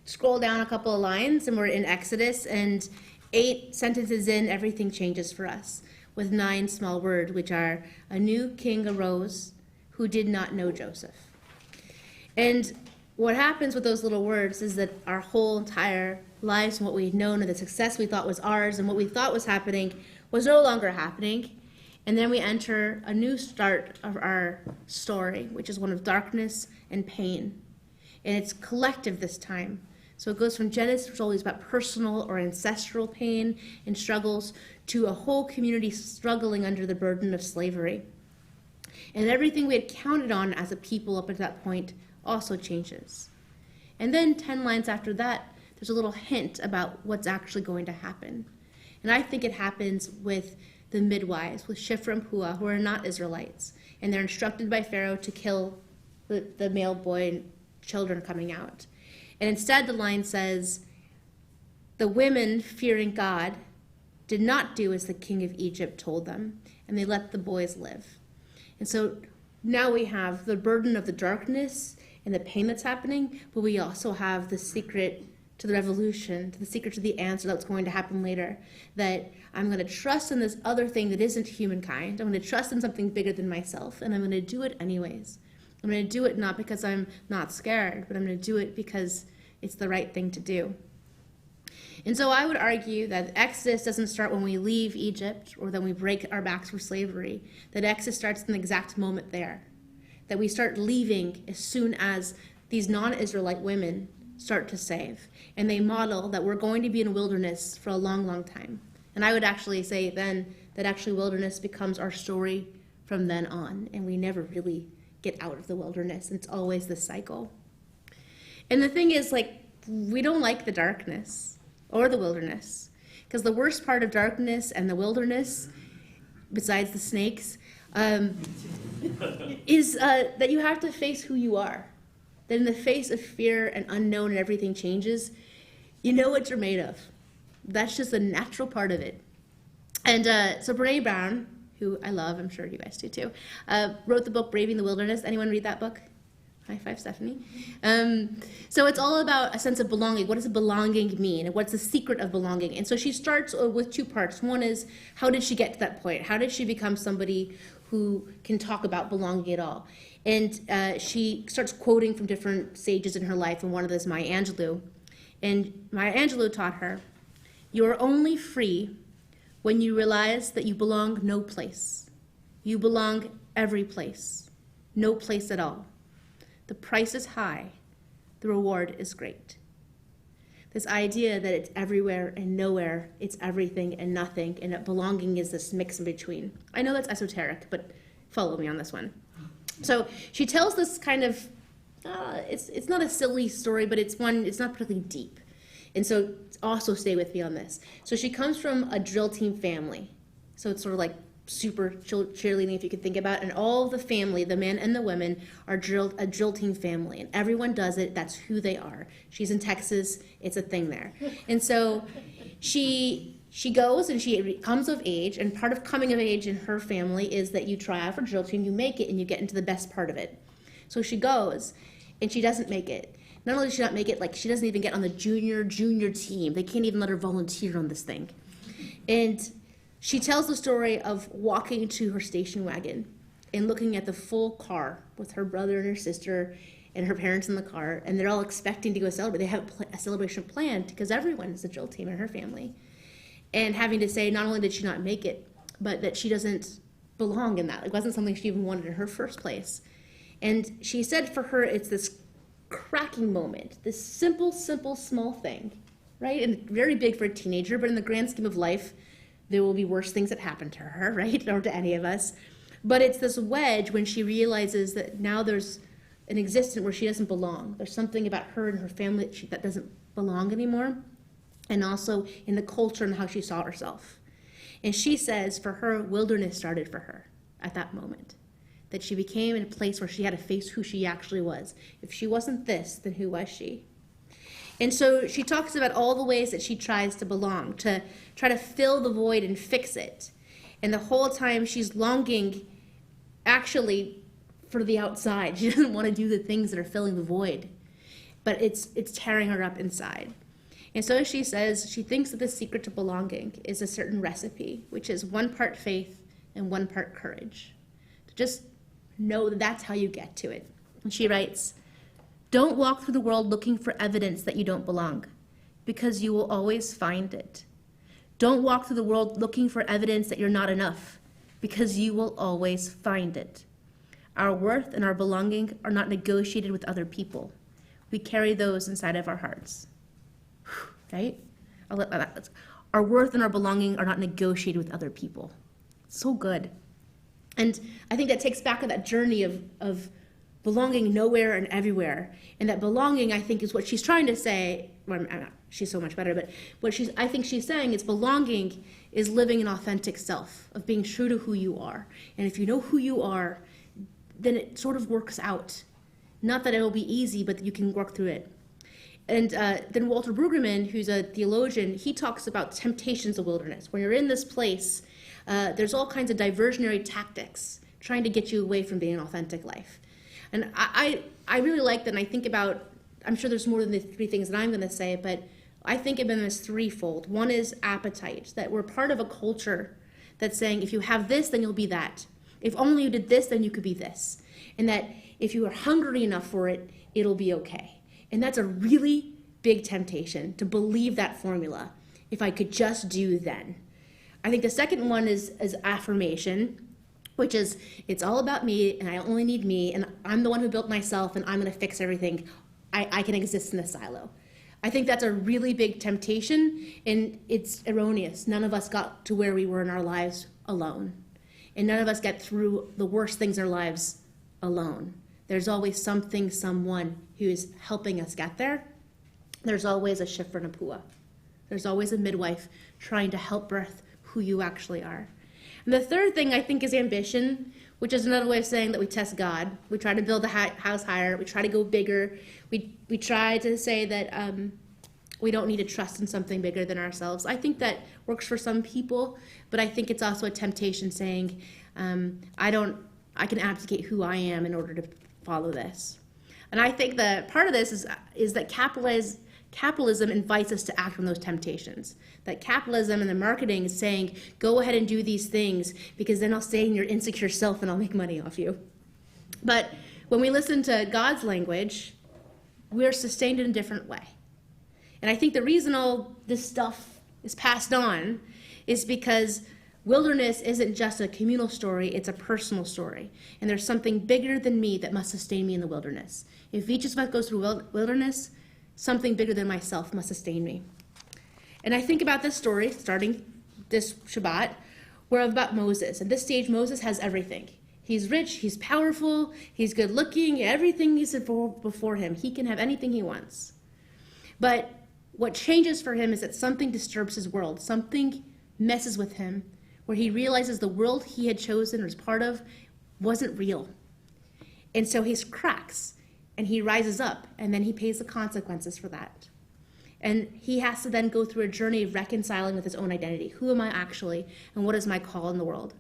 scroll down a couple of lines, and we're in Exodus, and 8 sentences in, everything changes for us, with 9 small words, which are, a new king arose who did not know Joseph. And what happens with those little words is that our whole entire lives and what we had known and the success we thought was ours and what we thought was happening was no longer happening. And then we enter a new start of our story, which is one of darkness and pain. And it's collective this time. So it goes from Genesis, which is always about personal or ancestral pain and struggles, to a whole community struggling under the burden of slavery. And everything we had counted on as a people up at that point also changes. And then 10 lines after that, there's a little hint about what's actually going to happen. And I think it happens with the midwives, with Shifra and Puah, who are not Israelites. And they're instructed by Pharaoh to kill the male boy and children coming out. And instead the line says, the women, fearing God, did not do as the king of Egypt told them, and they let the boys live. And so now we have the burden of the darkness and the pain that's happening, but we also have the secret to the revolution, to the secret to the answer that's going to happen later, that I'm going to trust in this other thing that isn't humankind. I'm going to trust in something bigger than myself, and I'm going to do it anyways. I'm going to do it not because I'm not scared, but I'm going to do it because it's the right thing to do. And so I would argue that Exodus doesn't start when we leave Egypt or then we break our backs for slavery, that Exodus starts in the exact moment there, that we start leaving as soon as these non-Israelite women start to save. And they model that we're going to be in wilderness for a long, long time. And I would actually say then that actually wilderness becomes our story from then on, and we never really get out of the wilderness. It's always this cycle. And the thing is, like, we don't like the darkness or the wilderness, because the worst part of darkness and the wilderness, besides the snakes, is that you have to face who you are. That in the face of fear and unknown and everything changes, you know what you're made of. That's just a natural part of it. And so Brene Brown, who I love, I'm sure you guys do too, wrote the book Braving the Wilderness. Anyone read that book? High five, Stephanie. So it's all about a sense of belonging. What does belonging mean? And what's the secret of belonging? And so she starts with 2 parts. One is, how did she get to that point? How did she become somebody who can talk about belonging at all? And she starts quoting from different sages in her life, and one of them is Maya Angelou. And Maya Angelou taught her, you are only free when you realize that you belong no place. You belong every place, no place at all. The price is high, the reward is great. This idea that it's everywhere and nowhere, it's everything and nothing, and that belonging is this mix in between. I know that's esoteric, but follow me on this one. So she tells this kind of, it's not a silly story, but it's not particularly deep. And so also stay with me on this. So she comes from a drill team family. So it's sort of like super cheerleading, if you could think about it. And all the family, the men and the women, are a drill team family. And everyone does it. That's who they are. She's in Texas. It's a thing there. And so she goes and she comes of age. And part of coming of age in her family is that you try out for drill team, you make it, and you get into the best part of it. So she goes, and she doesn't make it. Not only does she not make it, like, she doesn't even get on the junior team. They can't even let her volunteer on this thing. And she tells the story of walking to her station wagon and looking at the full car with her brother and her sister and her parents in the car, and they're all expecting to go celebrate. They have a celebration planned because everyone is a drill team in her family. And having to say not only did she not make it, but that she doesn't belong in that. It wasn't something she even wanted in her first place. And she said for her, it's this cracking moment, this simple, small thing, right? And very big for a teenager, but in the grand scheme of life, there will be worse things that happen to her, right? Or to any of us. But it's this wedge when she realizes that now there's an existence where she doesn't belong. There's something about her and her family that doesn't belong anymore. And also in the culture and how she saw herself. And she says for her, wilderness started for her at that moment. that she became in a place where she had to face who she actually was. If she wasn't this, then who was she? And so she talks about all the ways that she tries to belong, to try to fill the void and fix it. And the whole time she's longing actually for the outside. She doesn't want to do the things that are filling the void, but it's tearing her up inside. And so she says she thinks that the secret to belonging is a certain recipe, which is 1 part faith and 1 part courage. To just know that that's how you get to it. And she writes, "Don't walk through the world looking for evidence that you don't belong, because you will always find it. Don't walk through the world looking for evidence that you're not enough, because you will always find it. Our worth and our belonging are not negotiated with other people. We carry those inside of our hearts." Right? Our worth and our belonging are not negotiated with other people. So good. And I think that takes back to that journey of belonging nowhere and everywhere. And that belonging, I think, is what she's trying to say. Well, she's so much better, but what I think she's saying is belonging is living an authentic self, of being true to who you are. And if you know who you are, then it sort of works out. Not that it'll be easy, but that you can work through it. And then Walter Brueggemann, who's a theologian, he talks about temptations of wilderness. When you're in this place, there's all kinds of diversionary tactics trying to get you away from being an authentic life. And I really like that, and I think about, I'm sure there's more than the 3 things that I'm going to say, but I think of them as threefold. One is appetite, that we're part of a culture that's saying if you have this, then you'll be that. If only you did this, then you could be this. And that if you are hungry enough for it, it'll be okay. And that's a really big temptation, to believe that formula. If I could just do then. I think the second one is affirmation, which is it's all about me and I only need me and I'm the one who built myself and I'm going to fix everything. I can exist in a silo. I think that's a really big temptation, and it's erroneous. None of us got to where we were in our lives alone. And none of us get through the worst things in our lives alone. There's always something, someone who is helping us get there. There's always a shifra napua. There's always a midwife trying to help birth who you actually are. And the third thing I think is ambition, which is another way of saying that we test God. We try to build a house higher. We try to go bigger. We try to say that we don't need to trust in something bigger than ourselves. I think that works for some people, but I think it's also a temptation saying, I can abdicate who I am in order to follow this. And I think that part of this is that capitalism invites us to act on those temptations. That capitalism and the marketing is saying, go ahead and do these things because then I'll stay in your insecure self and I'll make money off you. But when we listen to God's language, we're sustained in a different way. And I think the reason all this stuff is passed on is because wilderness isn't just a communal story, it's a personal story. And there's something bigger than me that must sustain me in the wilderness. If each of us goes through wilderness, something bigger than myself must sustain me. And I think about this story, starting this Shabbat, where about Moses. At this stage, Moses has everything. He's rich, he's powerful, he's good looking, everything is before him. He can have anything he wants. But what changes for him is that something disturbs his world. Something messes with him, where he realizes the world he had chosen or was part of wasn't real. And so he cracks, and he rises up, and then he pays the consequences for that. And he has to then go through a journey of reconciling with his own identity. Who am I actually, and what is my call in the world?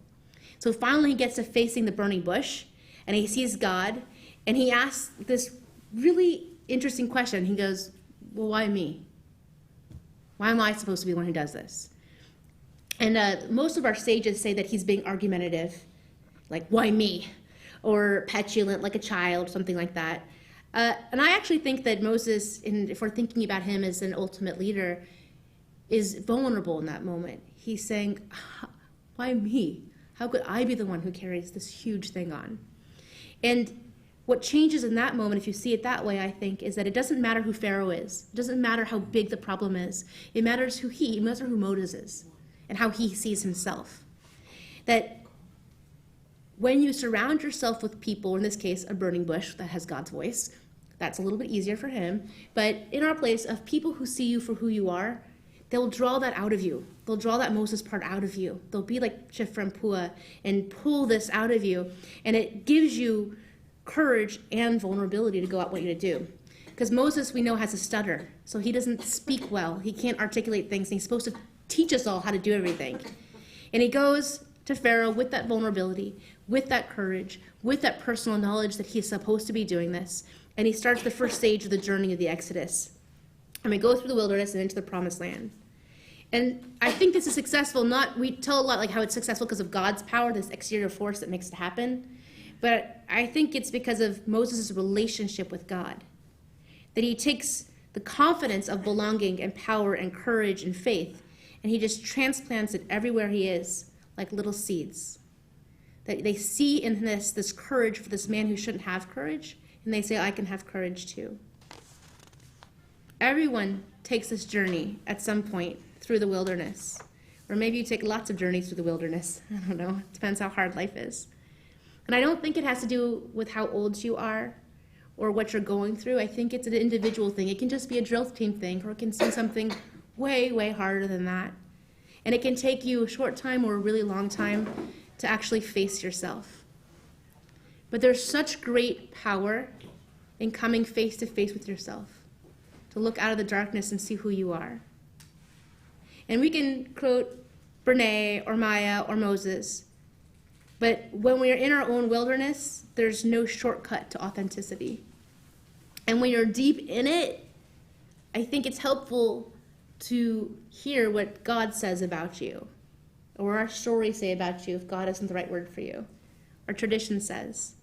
So finally he gets to facing the burning bush, and he sees God, and he asks this really interesting question. He goes, well, why me? Why am I supposed to be the one who does this? And most of our sages say that he's being argumentative, like, why me? Or petulant, like a child, something like that. And I actually think that Moses, if we're thinking about him as an ultimate leader, is vulnerable in that moment. He's saying, why me? How could I be the one who carries this huge thing on? And what changes in that moment, if you see it that way, I think, is that it doesn't matter who Pharaoh is. It doesn't matter how big the problem is. It matters who Moses is and how he sees himself. That when you surround yourself with people, in this case, a burning bush that has God's voice, that's a little bit easier for him. But in our place of people who see you for who you are, they'll draw that out of you. They'll draw that Moses part out of you. They'll be like Shiphrah and Puah and pull this out of you. And it gives you courage and vulnerability to go out what you to do. Because Moses, we know, has a stutter. So he doesn't speak well. He can't articulate things. And he's supposed to teach us all how to do everything. And he goes to Pharaoh with that vulnerability, with that courage, with that personal knowledge that he's supposed to be doing this. And he starts the first stage of the journey of the Exodus. And we go through the wilderness and into the promised land. And I think this is successful, we tell a lot like how it's successful because of God's power, this exterior force that makes it happen. But I think it's because of Moses' relationship with God. That he takes the confidence of belonging and power and courage and faith, and he just transplants it everywhere he is, like little seeds. That they see in this courage for this man who shouldn't have courage, and they say, I can have courage too. Everyone takes this journey at some point through the wilderness. Or maybe you take lots of journeys through the wilderness. I don't know. It depends how hard life is. And I don't think it has to do with how old you are or what you're going through. I think it's an individual thing. It can just be a drill team thing, or it can be something way, way harder than that. And it can take you a short time or a really long time to actually face yourself. But there's such great power in coming face to face with yourself, to look out of the darkness and see who you are. And we can quote Brene or Maya or Moses, but when we are in our own wilderness, there's no shortcut to authenticity. And when you're deep in it, I think it's helpful to hear what God says about you, or our stories say about you, if God isn't the right word for you. Our tradition says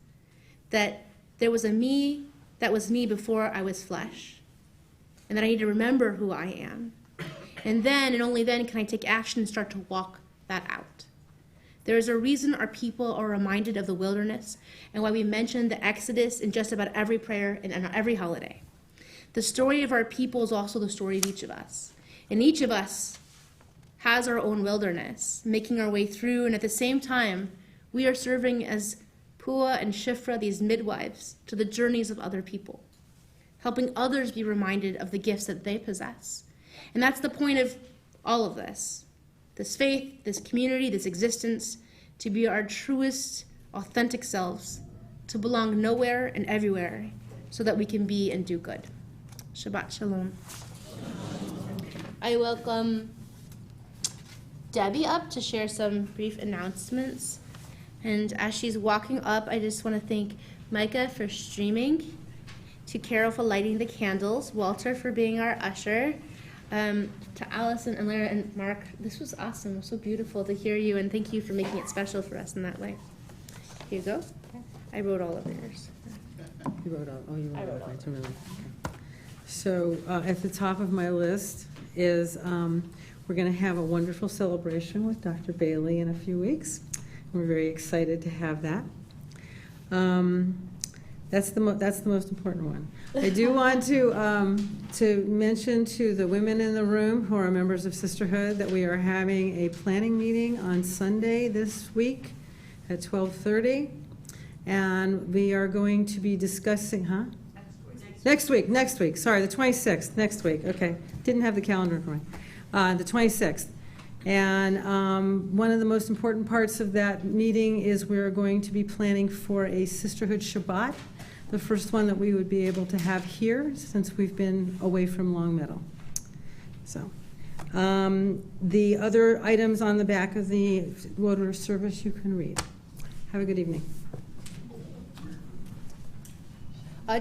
that there was a me that was me before I was flesh, and that I need to remember who I am. And then, and only then, can I take action and start to walk that out. There is a reason our people are reminded of the wilderness and why we mention the Exodus in just about every prayer and on every holiday. The story of our people is also the story of each of us. And each of us has our own wilderness, making our way through, and at the same time, we are serving as Puah and Shiphrah, these midwives, to the journeys of other people, helping others be reminded of the gifts that they possess. And that's the point of all of this faith, this community, this existence, to be our truest, authentic selves, to belong nowhere and everywhere, so that we can be and do good. Shabbat Shalom. I welcome Debbie up to share some brief announcements. And as she's walking up, I just want to thank Micah for streaming, to Carol for lighting the candles, Walter for being our usher, to Allison and Lara and Mark. This was awesome. It was so beautiful to hear you, and thank you for making it special for us in that way. Here you go. I wrote all of yours. You wrote all, you wrote all of mine. Okay. So at the top of my list is we're going to have a wonderful celebration with Dr. Bailey in a few weeks. We're very excited to have that. That's the most important one. I do want to mention to the women in the room who are members of Sisterhood that we are having a planning meeting on Sunday this week at 12:30, and we are going to be discussing, Next week. Sorry, the 26th, next week. Okay, didn't have the calendar for me. The 26th. And one of the most important parts of that meeting is we're going to be planning for a Sisterhood Shabbat, the first one that we would be able to have here since we've been away from Long Meadow. So the other items on the back of the order of service you can read. Have a good evening.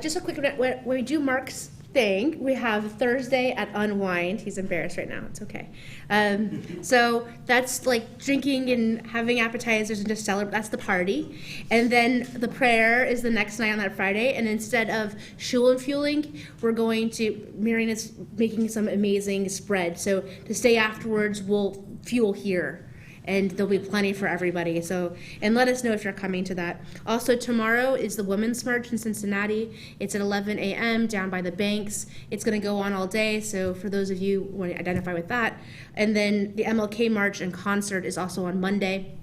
Just a quick, when we do Mark's thing, we have Thursday at Unwind. He's embarrassed right now. It's okay. So that's like drinking and having appetizers and just celebrate. That's the party. And then the prayer is the next night on that Friday. And instead of shul and fueling, we're going to, Marion is making some amazing spread. So to stay afterwards, we'll fuel here. And there'll be plenty for everybody. So, and let us know if you're coming to that. Also, tomorrow is the Women's March in Cincinnati. It's at 11 a.m. down by the banks. It's going to go on all day. So for those of you who want to identify with that. And then the MLK March and concert is also on Monday.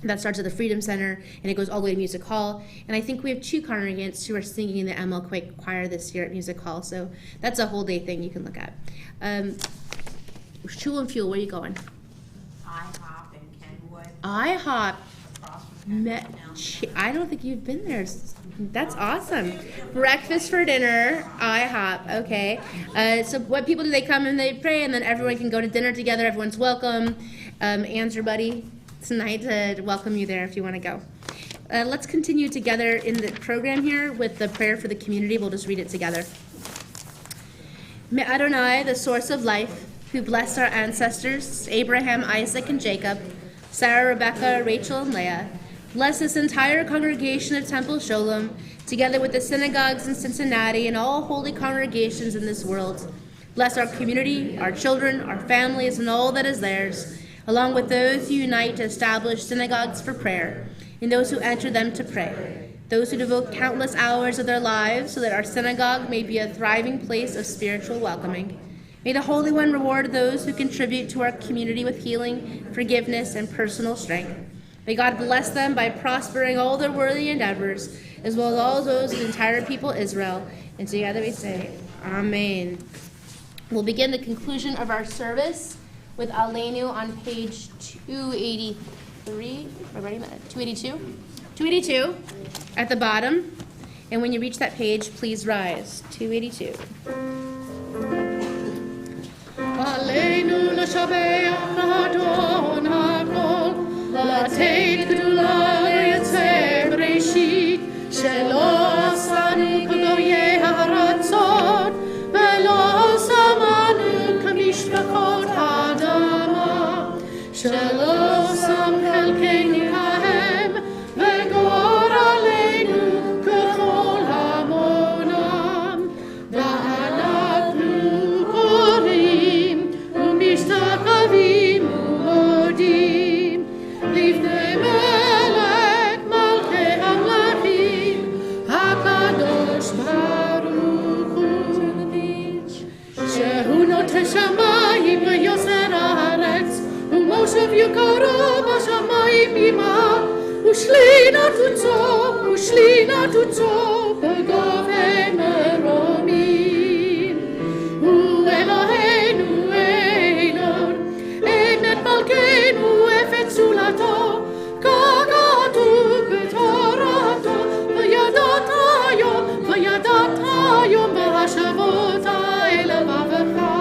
That starts at the Freedom Center, and it goes all the way to Music Hall. And I think we have 2 congregants who are singing in the MLK choir this year at Music Hall. So that's a whole day thing you can look at. Schulenfuel, where are you going? IHOP in Kenwood. IHOP. Across from I don't think you've been there. That's awesome. Breakfast for dinner, IHOP. Okay. So what people do? They come and they pray, and then everyone can go to dinner together. Everyone's welcome. Anne's your buddy tonight to welcome you there if you want to go. Let's continue together in the program here with the prayer for the community. We'll just read it together. May Adonai, the source of life, who blessed our ancestors, Abraham, Isaac, and Jacob, Sarah, Rebecca, Rachel, and Leah, bless this entire congregation of Temple Sholom, together with the synagogues in Cincinnati and all holy congregations in this world. Bless our community, our children, our families, and all that is theirs, along with those who unite to establish synagogues for prayer, and those who enter them to pray, those who devote countless hours of their lives so that our synagogue may be a thriving place of spiritual welcoming. May the Holy One reward those who contribute to our community with healing, forgiveness, and personal strength. May God bless them by prospering all their worthy endeavors, as well as all those of the entire people Israel. And together we say, Amen. We'll begin the conclusion of our service with Aleinu on page 283. Am I ready? 282? 282 at the bottom. And when you reach that page, please rise. 282. Aleinu l'shabeach Adon hakol, l'ateit gdula l'yetzer b'reshit, shelo asanu k'goyei haratzot, velo samanu k'mishpachot ha'adama, shelo sam chelkeinu kahem, v'gor aleinu k'chol hamonam, v'anaknu korim, u'mishtachavim u'modim, livnei melech malchei hamlachim, hakadosh baruch hu, shehu noteh shamayim v'yoser haaretz, u'moshev yukaro b'shamayim ima, u'shlina tutzo b'govei meromim, u'Eloheinu Elon, emet malkeinu efet zulato, kagatu b'torato, v'yadat hayom v'hashavot ha'elevavecha,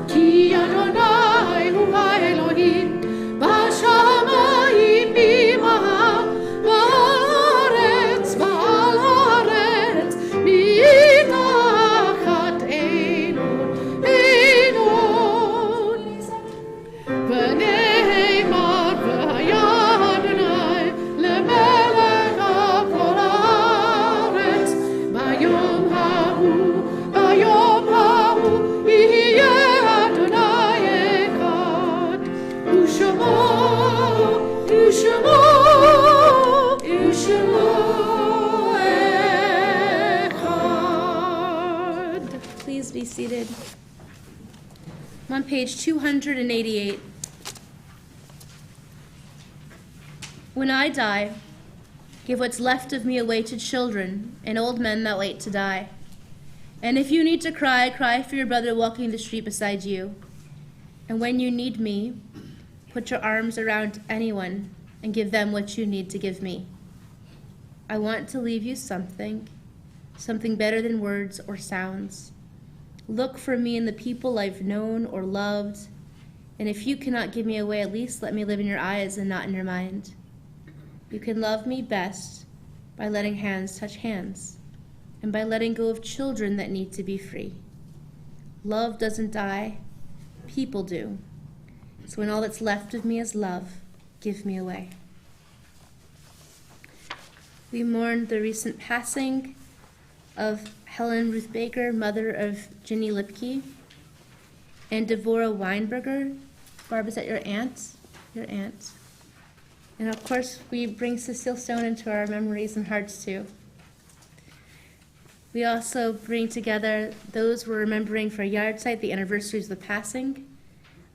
ki Adonai hu ha'Elohim, b'shamayim b'imah, ba'aretz ba'al haaretz, mitachat Elon, v'neimar v'haya Adonai lemelech ha'kol haaretz, bayom hahu yihye Adonai echad, u'shemo echad. Please be seated. I'm on page 288. When I die, give what's left of me away to children and old men that wait to die. And if you need to cry, cry for your brother walking the street beside you. And when you need me, put your arms around anyone and give them what you need to give me. I want to leave you something better than words or sounds. Look for me in the people I've known or loved, and if you cannot give me away, at least let me live in your eyes and not in your mind. You can love me best by letting hands touch hands, and by letting go of children that need to be free. Love doesn't die, people do. So when all that's left of me is love, give me away. We mourned the recent passing of Helen Ruth Baker, mother of Ginny Lipke, and Devorah Weinberger. Barb, is that your aunt? Your aunt. And of course, we bring Cecile Stone into our memories and hearts too. We also bring together those we're remembering for Yahrzeit, the anniversaries of the passing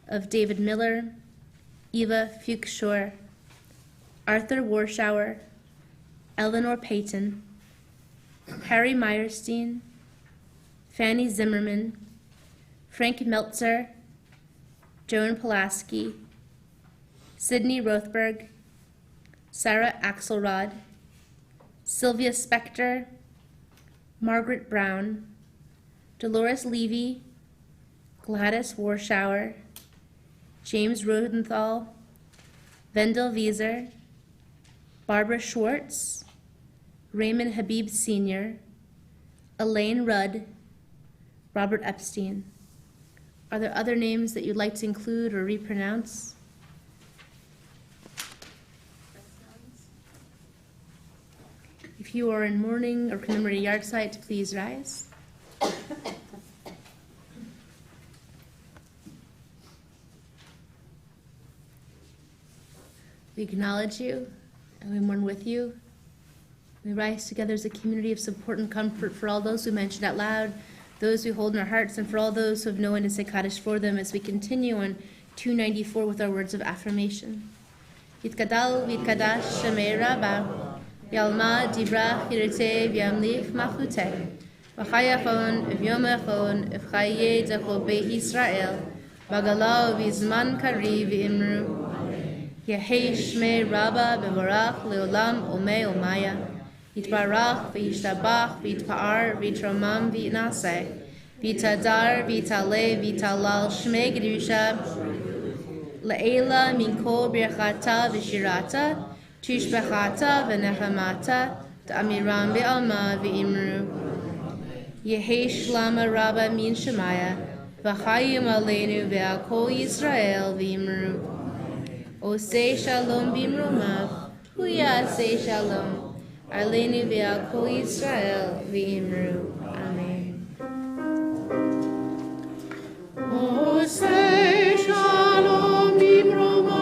of David Miller, Eva Fuchs-Shore, Arthur Warschauer, Eleanor Payton, Harry Meyerstein, Fanny Zimmerman, Frank Meltzer, Joan Pulaski, Sydney Rothberg, Sarah Axelrod, Sylvia Spector, Margaret Brown, Dolores Levy, Gladys Warschauer, James Rodenthal, Vendel Wieser, Barbara Schwartz, Raymond Habib Sr., Elaine Rudd, Robert Epstein. Are there other names that you'd like to include or repronounce? If you are in mourning or commemorate a yard site, please rise. We acknowledge you and we mourn with you. We rise together as a community of support and comfort for all those who mentioned out loud, those we hold in our hearts, and for all those who have no one to say Kaddish for them as we continue on 294 with our words of affirmation. Yitkadal v'yitkadash shemei rabba, yalma dibra chirete v'yamlich machute, v'chayachon v'yomachon v'chaye decho beit Yisrael, v'galav v'zman kari v'imru, Yehei shmei rabba b'varach leolam omei omaya, Yitbarach v'yishtabach v'yitpa'ar v'yitromam v'yitnaseh, v'yitadar v'yitaleh v'yitalal shmei gedusha, le'ela minko birchata v'shirata, tishbechata v'nechamata, ta'amiram v'alma v'imru. Yehei shlama rabba min shemaya, v'chayim aleinu v'al kol Yisrael v'imru. Osei shalom bimromav, huyasei shalom, aleinu v'al kol Yisrael v'imru. Amen. Osei shalom bimromav,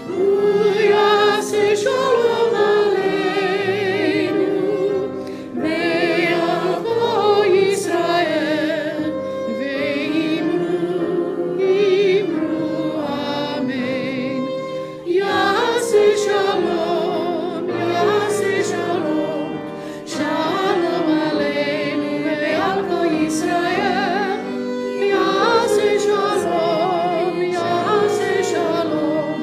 huyasei shalom aleinu v'al kol Yisrael v'imru. Amen. Yaseh shalom, yaseh shalom, shalom aleinu ve'al kol Yisrael. Yaseh shalom, yaseh shalom,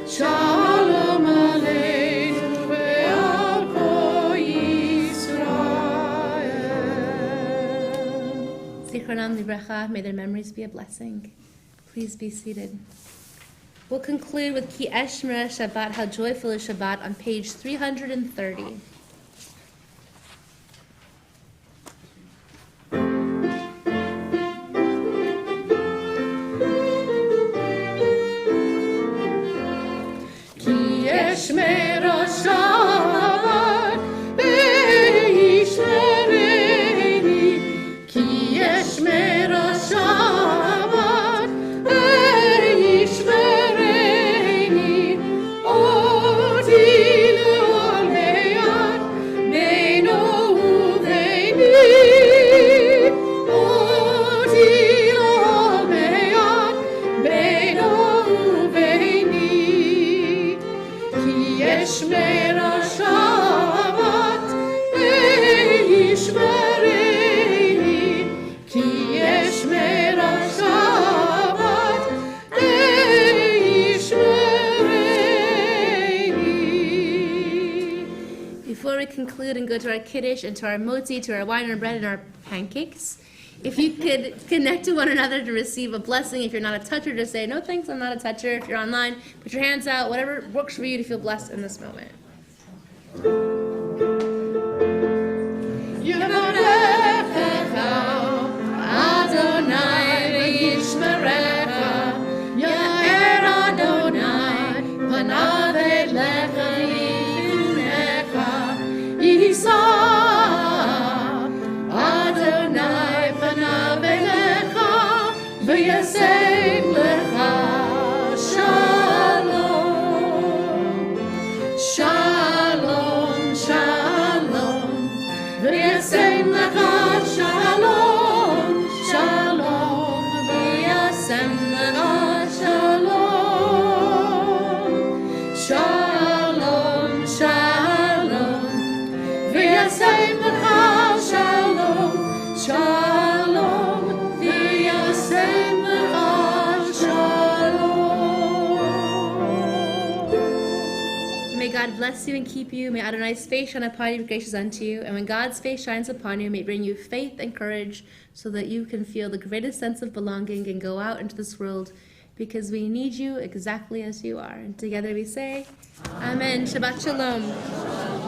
shalom aleinu ve'al kol Yisrael. Zichronam livracha, may their memories be a blessing. Please be seated. We'll conclude with Ki Eshmera Shabbat, How Joyful is Shabbat, on page 330. Ki Eshmera Shabbat, Beishmereini. Ki Eshmera Shabbat, Beishmereini. Odi le'oleach, beino uveini. Odi le'oleach, beino uveini. Ki Eshmera Shabbat, Beishmereini. Ki Eshmera Shabbat, Beishmereini. Before we conclude and go to our kiddush and to our motzi, to our wine and bread and our pancakes, if you could connect to one another to receive a blessing. If you're not a toucher, just say, no thanks, I'm not a toucher. If you're online, put your hands out, whatever works for you to feel blessed in this moment. Adonai v'yishmerecha, Ya'er Adonai panav elecha v'yichunecha, Yisa Adonai panav elecha v'yasem lecha shalom. Shalom, shalom, v'yasem lecha shalom. Shalom, v'yasem lecha shalom. Shalom, shalom, v'yasem lecha shalom. Shalom, v'yasem lecha bless you and keep you. May Adonai's face shine upon you, be gracious unto you. And when God's face shines upon you, may it bring you faith and courage so that you can feel the greatest sense of belonging and go out into this world because we need you exactly as you are. And together we say, Amen. Shabbat Shalom.